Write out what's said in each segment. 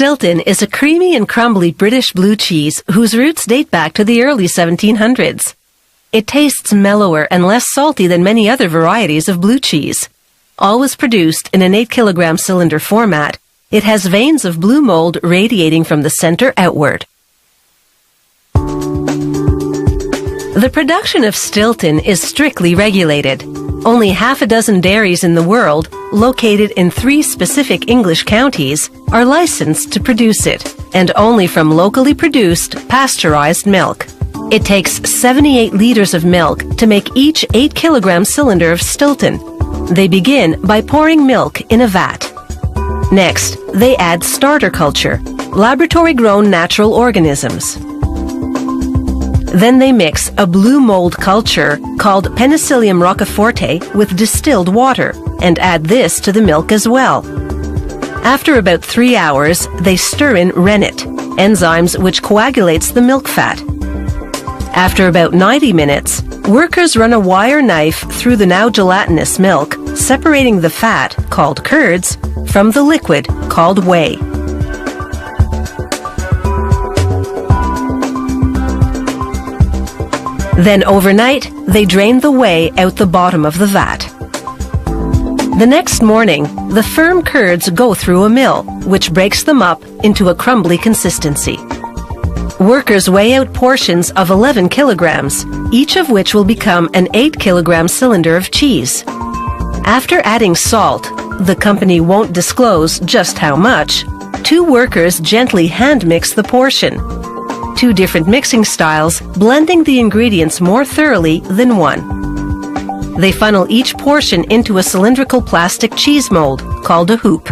Stilton is a creamy and crumbly British blue cheese whose roots date back to the early 1700s. It tastes mellower and less salty than many other varieties of blue cheese. Always produced in an 8-kilogram cylinder format, it has veins of blue mold radiating from the center outward. The production of Stilton is strictly regulated. Only half a dozen dairies in the world, located in 3 specific English counties, are licensed to produce it, and only from locally produced, pasteurized milk. It takes 78 liters of milk to make each 8-kilogram cylinder of Stilton. They begin by pouring milk in a vat. Next, they add starter culture, laboratory-grown natural organisms. Then they mix a blue mold culture called Penicillium roqueforti with distilled water and add this to the milk as well. After about 3 hours, they stir in rennet, enzymes which coagulates the milk fat. After about 90 minutes, workers run a wire knife through the now gelatinous milk, separating the fat, called curds, from the liquid, called whey. Then overnight, they drain the whey out the bottom of the vat. The next morning, the firm curds go through a mill, which breaks them up into a crumbly consistency. Workers weigh out portions of 11 kilograms, each of which will become an 8-kilogram cylinder of cheese. After adding salt, the company won't disclose just how much, 2 workers gently hand-mix the portion. 2 different mixing styles, blending the ingredients more thoroughly than one. They funnel each portion into a cylindrical plastic cheese mold called a hoop.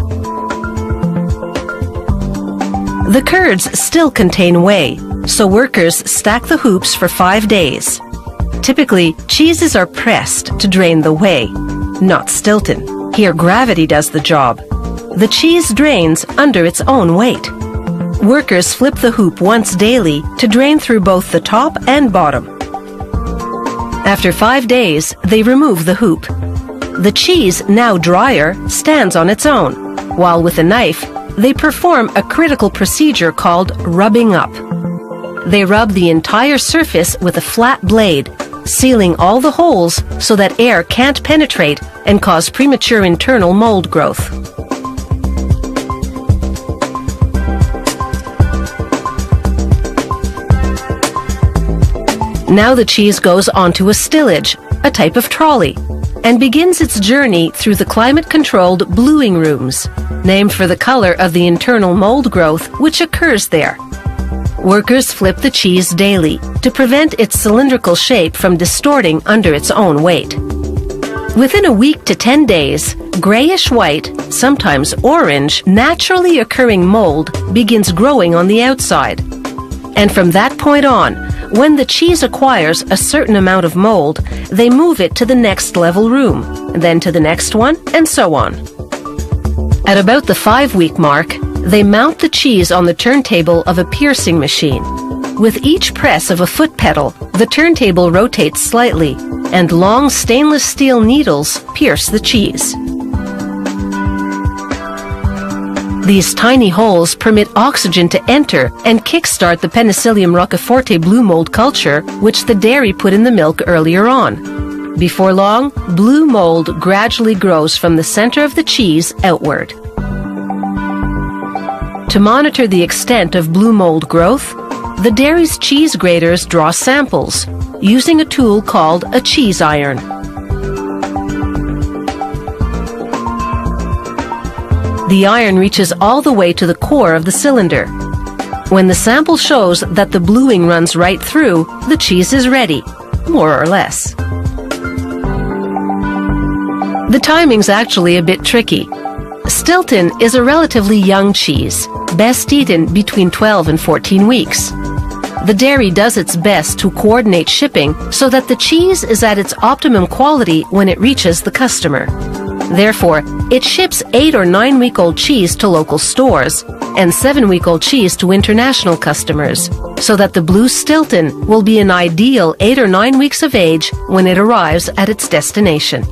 The curds still contain whey, so workers stack the hoops for 5 days. Typically, cheeses are pressed to drain the whey, not Stilton. Here, gravity does the job. The cheese drains under its own weight. Workers flip the hoop once daily to drain through both the top and bottom. After 5 days, they remove the hoop. The cheese, now drier, stands on its own, while with a knife, they perform a critical procedure called rubbing up. They rub the entire surface with a flat blade, sealing all the holes so that air can't penetrate and cause premature internal mold growth. Now the cheese goes onto a stillage, a type of trolley, and begins its journey through the climate-controlled bluing rooms, named for the color of the internal mold growth which occurs there. Workers flip the cheese daily to prevent its cylindrical shape from distorting under its own weight. Within a week to 10 days, grayish-white, sometimes orange, naturally occurring mold begins growing on the outside. And from that point on, when the cheese acquires a certain amount of mold, they move it to the next level room, then to the next one, and so on. At about the 5-week mark, they mount the cheese on the turntable of a piercing machine. With each press of a foot pedal, the turntable rotates slightly, and long stainless steel needles pierce the cheese. These tiny holes permit oxygen to enter and kickstart the Penicillium roqueforti blue mold culture, which the dairy put in the milk earlier on. Before long, blue mold gradually grows from the center of the cheese outward. To monitor the extent of blue mold growth, the dairy's cheese graders draw samples, using a tool called a cheese iron. The iron reaches all the way to the core of the cylinder. When the sample shows that the bluing runs right through, the cheese is ready, more or less. The timing's actually a bit tricky. Stilton is a relatively young cheese, best eaten between 12 and 14 weeks. The dairy does its best to coordinate shipping so that the cheese is at its optimum quality when it reaches the customer. Therefore, it ships 8 or 9-week-old cheese to local stores and 7-week-old cheese to international customers, so that the blue Stilton will be an ideal 8 or 9 weeks of age when it arrives at its destination.